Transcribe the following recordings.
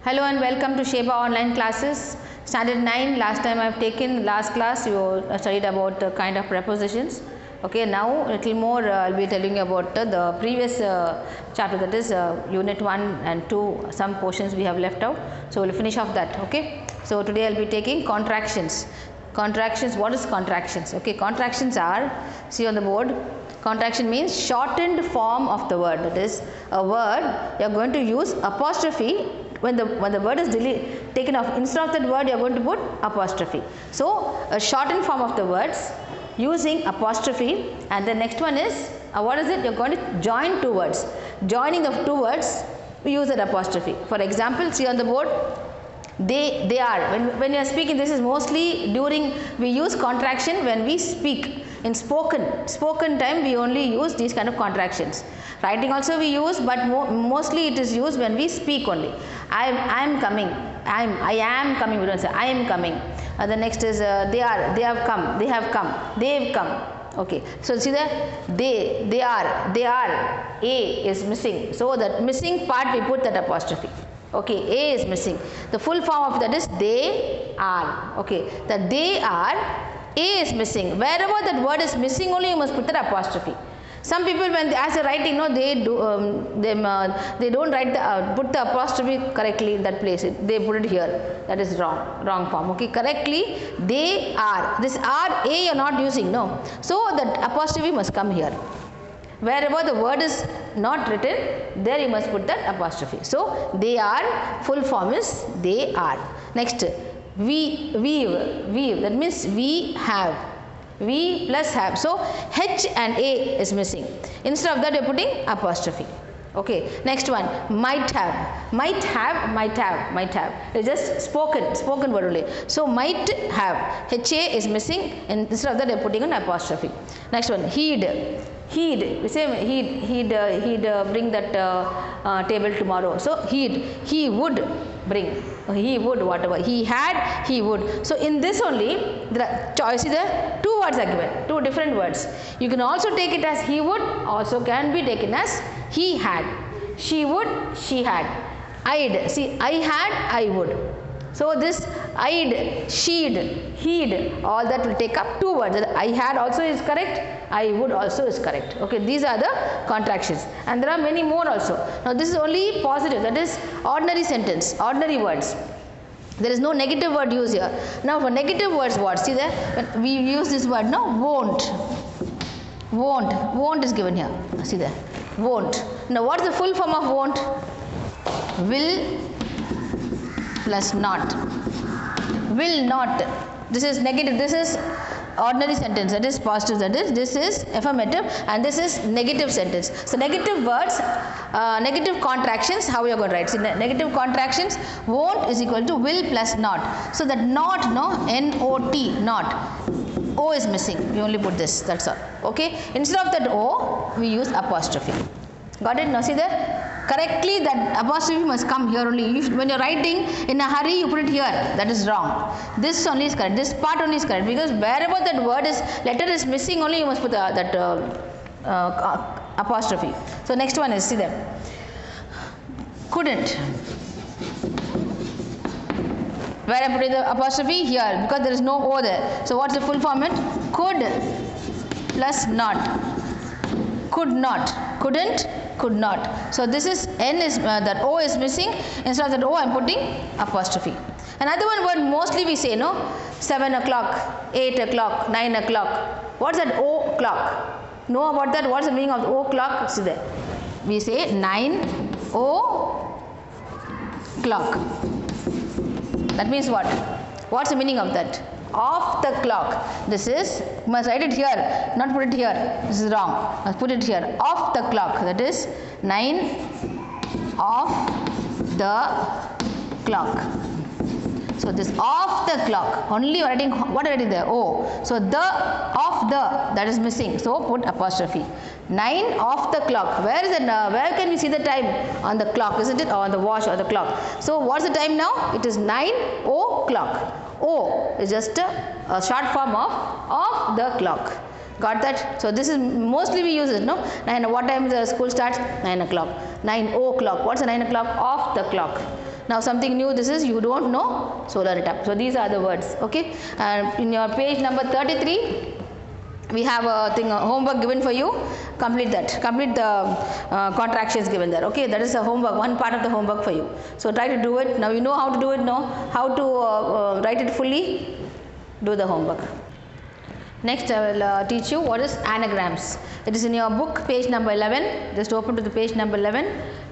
Hello and welcome to Sheba online classes. Standard 9. Last time I have taken last class you studied about kind of prepositions. Okay, now little more I will be telling you about the previous chapter, that is unit 1 and 2. Some portions we have left out. So we will finish off that. Okay. So today I will be taking contractions. Contractions, what is contractions? Okay, contractions are, see on the board, contraction means shortened form of the word. That is a word you are going to use apostrophe when the word is taken off. Instead of that word you are going to put apostrophe. So a shortened form of the words using apostrophe, and the next one is what is it? You are going to join two words. Joining the two words we use an apostrophe. For example, see on the board, they are. When you are speaking, this is mostly during, we use contraction when we speak. In spoken time we only use these kind of contractions. Writing also we use, but mostly it is used when we speak only. I am coming. I am coming. We don't say I am coming. The next is they have come. They have come. They've come. Okay. So see there, they are. A is missing. So that missing part we put that apostrophe. Okay, A is missing. The full form of that is they are. Okay, that they are, A is missing. Wherever that word is missing only you must put that apostrophe. Some people when they, as a writing, no, they don't write the put the apostrophe correctly in that place. They put it here. That is wrong form. Okay, correctly they are. This are, A you are not using, no. So that apostrophe must come here. Wherever the word is not written, there you must put that apostrophe. So they are, full form is they are. Next, weave, that means we have. We plus have. So H and A is missing. Instead of that you are putting apostrophe. Okay, next one, might have. It's just spoken word only. So might have, HA is missing, and instead of that you are putting an apostrophe. Next one, heed. We say he'd bring that table tomorrow. So he would bring, he would, whatever he had, he would. So in this only there are choice, there two words are given, two different words. You can also take it as he would, also can be taken as he had. She would, she had. I'd, see I had, I would. So this I'd, she'd, he'd, all that will take up two words. I had also is correct, I would also is correct. Okay, these are the contractions, and there are many more also. Now this is only positive, that is ordinary sentence, ordinary words. There is no negative word used here. Now for negative words, what? See there, when we use this word, no, won't is given here. See there, won't. Now what is the full form of won't? Will plus not. Will not. This is negative. This is ordinary sentence. That is positive. That is, this is affirmative, and this is negative sentence. So negative words, negative contractions. How you are going to write? So negative contractions. Won't is equal to will plus not. So that not, no, N-O-T, not. O is missing. We only put this. That's all. Okay. Instead of that O, we use apostrophe. Got it? Now see there. Correctly that apostrophe must come here only. When you are writing in a hurry you put it here. That is wrong. This only is correct. This part only is correct, because wherever that word is, letter is missing only you must put that apostrophe. So next one is, see there, couldn't. Where I put the apostrophe? Here, because there is no O there. So what's the full format? Could plus not. Could not. Couldn't, could not. So this is N is that O is missing. Instead of that O I am putting apostrophe. Another one word mostly we say, no, 7 o'clock, 8 o'clock, 9 o'clock. What's that O clock? Know about that? What's the meaning of the O clock? See there. We say 9 O clock. That means what? What's the meaning of that? Off the clock. This is, you must write it here, not put it here. This is wrong. Must put it here. Off the clock. That is 9 off the clock. So this off the clock. Only writing, what are writing there? O. So the, off the, that is missing. So put apostrophe. 9 off the clock. Where is it? Where can we see the time? On the clock, isn't it? Or on the watch or the clock. So what's the time now? It is 9 o'clock. O is just a short form of the clock. Got that? So this is mostly we use it, no? 9. What time the school starts? 9 o'clock. 9 o'clock. What's the 9 o'clock? Off the clock. Now something new, this is you don't know solar atom. So these are the words. Okay, and in your page number 33 we have a thing, a homework given for you. Complete that, complete the contractions given there. Okay, that is a homework, one part of the homework for you. So try to do it. Now you know how to do it, know how to write it fully. Do the homework. Next I will teach you what is anagrams. It is in your book, page number 11. Just open to the page number 11.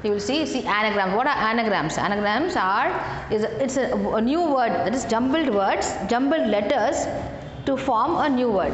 You will see anagrams. What are anagrams? Anagrams are, it's a new word, that is jumbled words, jumbled letters to form a new word.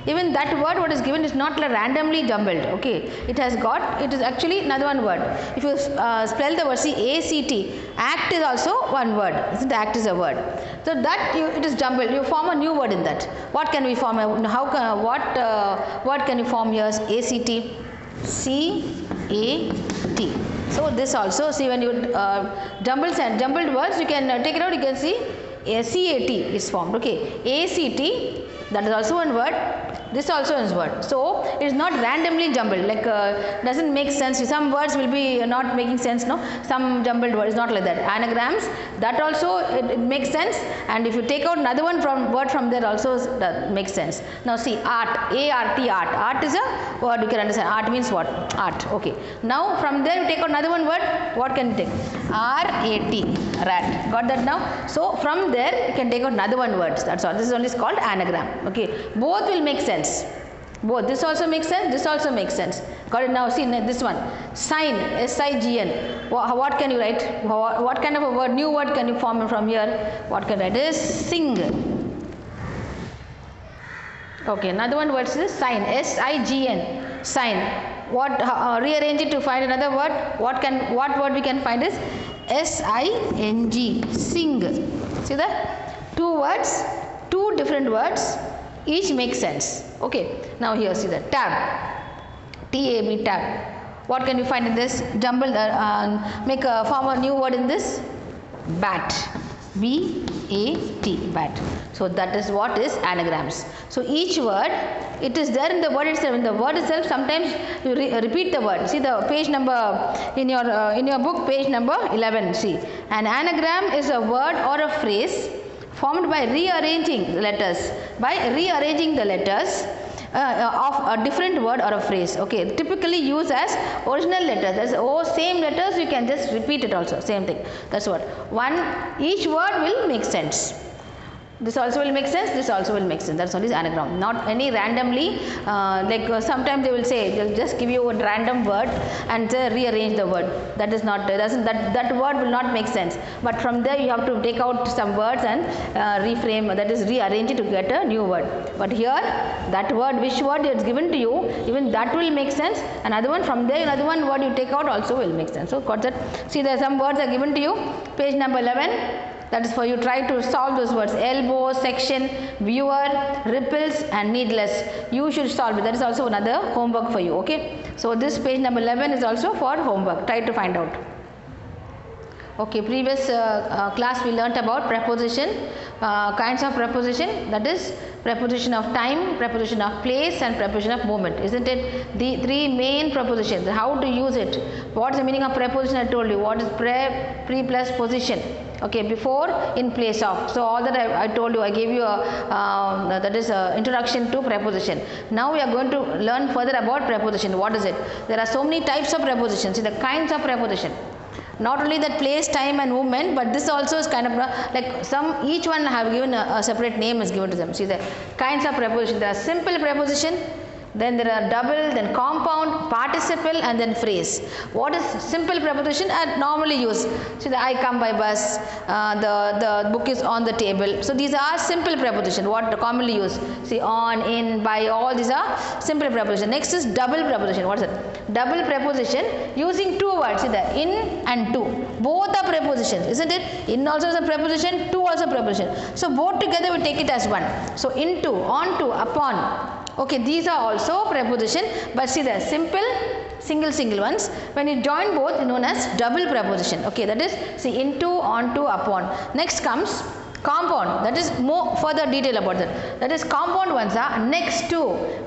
Even that word what is given is not randomly jumbled. Okay, it has got, it is actually another one word. If you spell the word, see ACT, act is also one word. Isn't act is a word? So that it is jumbled. You form a new word in that. What can we form? How can what can you form here? ACT, CAT. So this also, see when you jumbled words, you can take it out. You can see CAT is formed. Okay, ACT, that is also one word. This also is word. So it is not randomly jumbled, like doesn't make sense. Some words will be not making sense, no, some jumbled word is not like that. Anagrams, that also it makes sense, and if you take out another one from word from there also that makes sense. Now see art, ART, art is a word, you can understand. Art means what? Art. Okay, now from there you take out another one word. What can you take? RAT, rat. Got that now? So from there you can take out another one words. That's all. This is only called anagram. Okay, both will make sense. Both, this also makes sense, this also makes sense. Got it now? See this one, sign, SIGN. What can you write? What kind of a word, new word can you form from here? What can I write? Is sing. Okay, another one word is sign, SIGN, sign. What, rearrange it to find another word. What word we can find is SING, sing. See that? Two words, two different words, each makes sense. Okay, now here see the tab, TAB, tab. What can you find in this? Jumble, form a new word in this. Bat, BAT, bat. So that is what is anagrams. So each word, it is there in the word itself. In the word itself, sometimes you repeat the word. See the page number in your book, page number 11. See, an anagram is a word or a phrase formed by rearranging the letters. By rearranging the letters of a different word or a phrase. Okay, typically used as original letters. That's same letters, you can just repeat it also. Same thing. That's what. Each word will make sense. This also will make sense, this also will make sense. That's all is anagram. Not any randomly, sometimes they will say, they'll just give you a random word and rearrange the word. That is not, that word will not make sense. But from there you have to take out some words and reframe, that is rearrange it to get a new word. But here, that word, which word is given to you, even that will make sense. Another one from there, another one word you take out also will make sense. So got that? See, there are some words are given to you. Page number 11. That is for you try to solve those words. Elbow, section, viewer, ripples and needless. You should solve it. That is also another homework for you. Okay. So this page number 11 is also for homework. Try to find out. Okay. Previous class we learnt about preposition, kinds of preposition. That is preposition of time, preposition of place and preposition of moment. Isn't it? The three main prepositions. How to use it. What is the meaning of preposition? I told you. What is pre plus position? Okay, before, in place of. So all that I told you, I gave you a that is a introduction to preposition. Now we are going to learn further about preposition. What is it? There are so many types of prepositions. See the kinds of preposition. Not only that place, time and movement, but this also is kind of like each one have given a separate name is given to them. See the kinds of preposition. There are simple preposition. Then there are double, then compound, participle and then phrase. What is simple preposition? Are normally used. See the I come by bus, the book is on the table. So these are simple preposition. What commonly used? See on, in, by, all these are simple preposition. Next is double preposition. What is it? Double preposition using two words. See the in and to. Both are prepositions, isn't it? In also is a preposition, to also preposition. So both together we take it as one. So into, onto, upon. Okay, these are also preposition, but see the simple, single ones. When you join both, known as double preposition. Okay, that is see into, onto, upon. Next comes Compound, that is more further detail about that. That is compound ones are next to,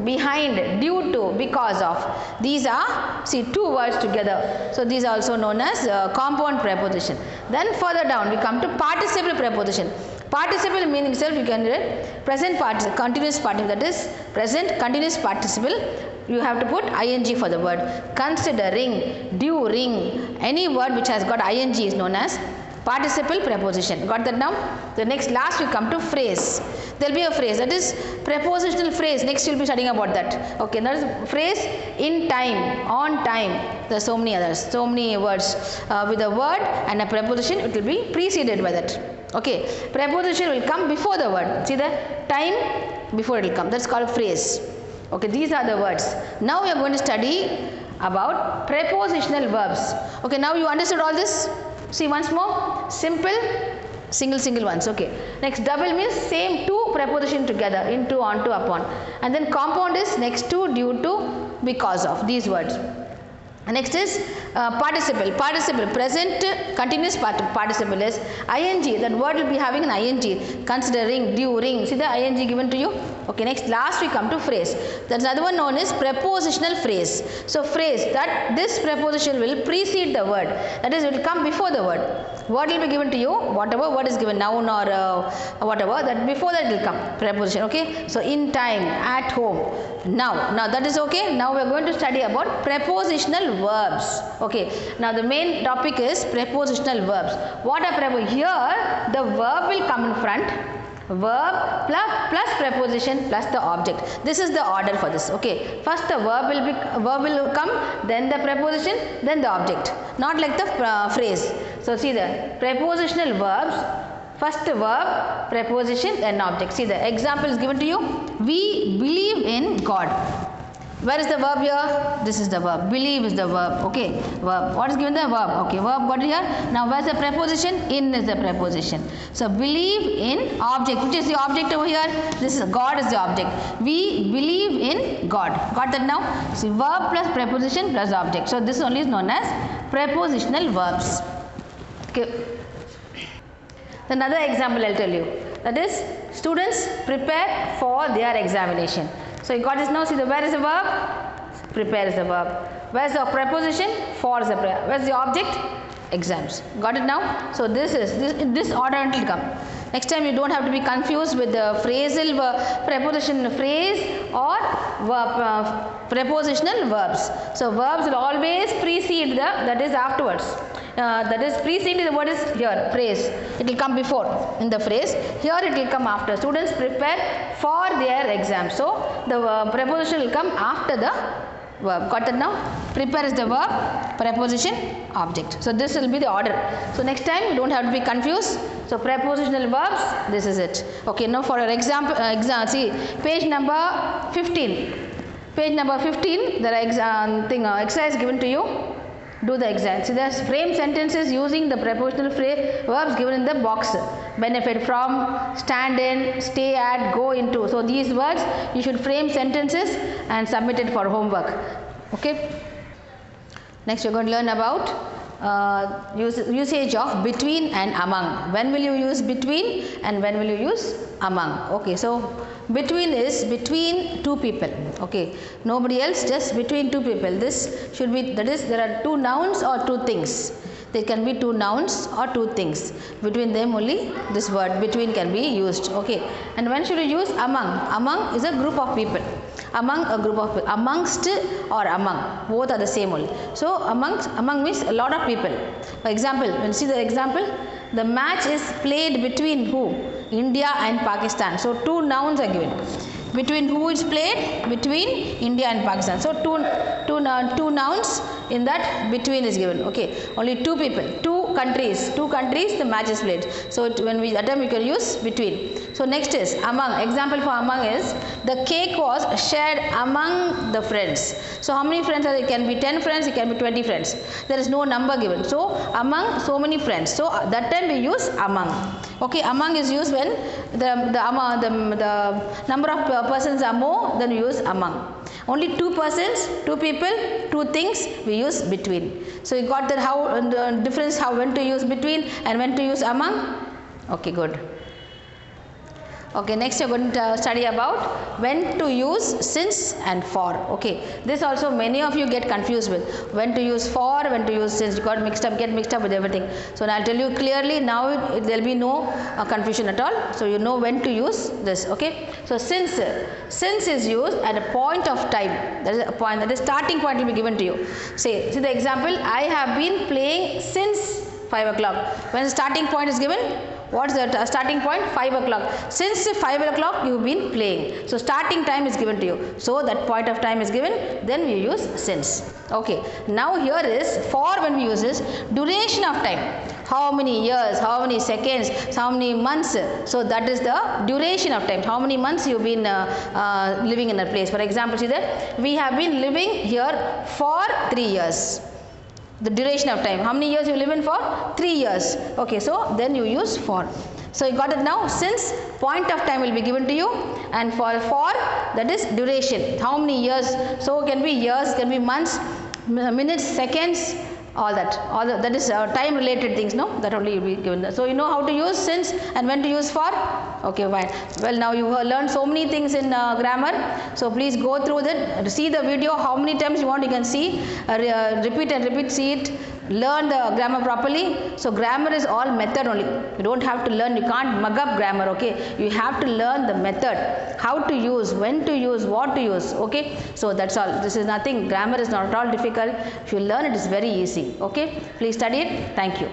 behind, due to, because of. These are, see, two words together. So these are also known as compound preposition. Then further down we come to participle preposition. Participle meaning itself you can read present participle, continuous participle, that is present continuous participle. You have to put ing for the word. Considering, during, any word which has got ing is known as participle preposition. Got that now? The next last we come to phrase. There will be a phrase, that is prepositional phrase. Next you will be studying about that. Okay, that is phrase in time, on time. There are so many others, so many words with a word and a preposition. It will be preceded by that. Okay, preposition will come before the word. See the time before it will come. That's called phrase. Okay, these are the words. Now we are going to study about prepositional verbs. Okay, now you understood all this? See once more, simple, single ones. Okay, next double means same two preposition together, into, onto, upon, and then compound is next to, due to, because of, these words. Next is participle. Participle, present continuous participle is ing. That word will be having an ing. Considering, during. See the ing given to you. Okay, next last we come to phrase. That's another one known as prepositional phrase. So phrase, that this preposition will precede the word. That is, it will come before the word. Word will be given to you, whatever word is given, noun or whatever, that before that it will come. Preposition. Okay, so in time, at home. Now that is okay. Now we are going to study about prepositional verbs. Okay, now the main topic is prepositional verbs. What are prepositions? Here the verb will come in front, verb plus preposition plus the object. This is the order for this. Okay, first the verb will come, then the preposition, then the object, not like the phrase. So see the prepositional verbs, first verb, preposition, then object. See the example is given to you. We believe in God. Where is the verb here? This is the verb. Believe is the verb. Okay, verb. What is given? The verb. Okay, verb got it here. Now where is the preposition? In is the preposition. So believe in object. Which is the object over here? This is God is the object. We believe in God. Got that now? See, verb plus preposition plus object. So this only is known as prepositional verbs. Okay. Another example I'll tell you. That is, students prepare for their examination. So you got this now. See the where is the verb? Prepare is the verb. Where is the preposition? For is the verb. Where is the object? Exams. Got it now? So this order it will come. Next time you don't have to be confused with the phrasal preposition phrase or verb, prepositional verbs. So verbs will always precede the, that is afterwards. That is preceding the word is here, phrase. It will come before in the phrase. Here it will come after. Students prepare for their exam. So the preposition will come after the verb. Got that now? Prepare is the verb, preposition, object. So this will be the order. So next time you don't have to be confused. So prepositional verbs, this is it. Okay, now for an example, see page number 15. Page number 15, there are exercise given to you. Do the exam. See, there's frame sentences using the prepositional verbs given in the box. Benefit from, stand in, stay at, go into. So these words you should frame sentences and submit it for homework. Okay. Next, we're going to learn about usage of between and among. When will you use between and when will you use among? Okay, so between is between two people. Okay, nobody else, just between two people. This should be, that is, there are two nouns or two things. There can be two nouns or two things. Between them only this word between can be used. Okay, and when should you use among? Among is a group of people. Among a group of people. Amongst or among, both are the same only. So among means a lot of people. For example, when you see the example, the match is played between who? India and Pakistan. So two nouns are given. Between who is played? Between India and Pakistan. So two nouns in that between is given. Okay, only two people, two countries, the match is played. So when we attempt, we can use between. So next is among. Example for among is the cake was shared among the friends. So how many friends are there? It can be 10 friends, it can be 20 friends. There is no number given. So among so many friends. So that time we use among. Okay, among is used when the number of persons are more, then we use among. Only two persons, two people, two things, we use between. So you got that how the difference, how when to use between and when to use among. Okay, good. Okay, next you are going to study about when to use since and for. Okay, this also many of you get confused with when to use for, when to use since. You got mixed up, get mixed up with everything. So now I'll tell you clearly. Now there will be no confusion at all. So you know when to use this. Okay, so since is used at a point of time. That is a point. That is starting point will be given to you. Say, see the example. I have been playing since 5 o'clock. When the starting point is given, what is the starting point? 5 o'clock. Since 5 o'clock you have been playing. So starting time is given to you. So that point of time is given. Then we use since. Okay. Now here is for. When we use this duration of time. How many years, how many seconds, how many months. So that is the duration of time. How many months you have been living in a place. For example, see that we have been living here for 3 years. The duration of time, how many years you live in for? 3 years. Okay, so then you use for. So you got it now. Since point of time will be given to you, and for that is duration, how many years. So it can be years, can be months, minutes, seconds, all that is time related things, no, that only will be given. So you know how to use since and when to use for. Okay, fine. Well, now you have learned so many things in grammar, so please go through that, see the video how many times you want, you can see, repeat and repeat, see it, learn the grammar properly. So grammar is all method only. You don't have to learn, you can't mug up grammar. Okay, you have to learn the method, how to use, when to use, what to use. Okay, so that's all. This is nothing, grammar is not at all difficult. If you learn it, is very easy. Okay, please study it. Thank you.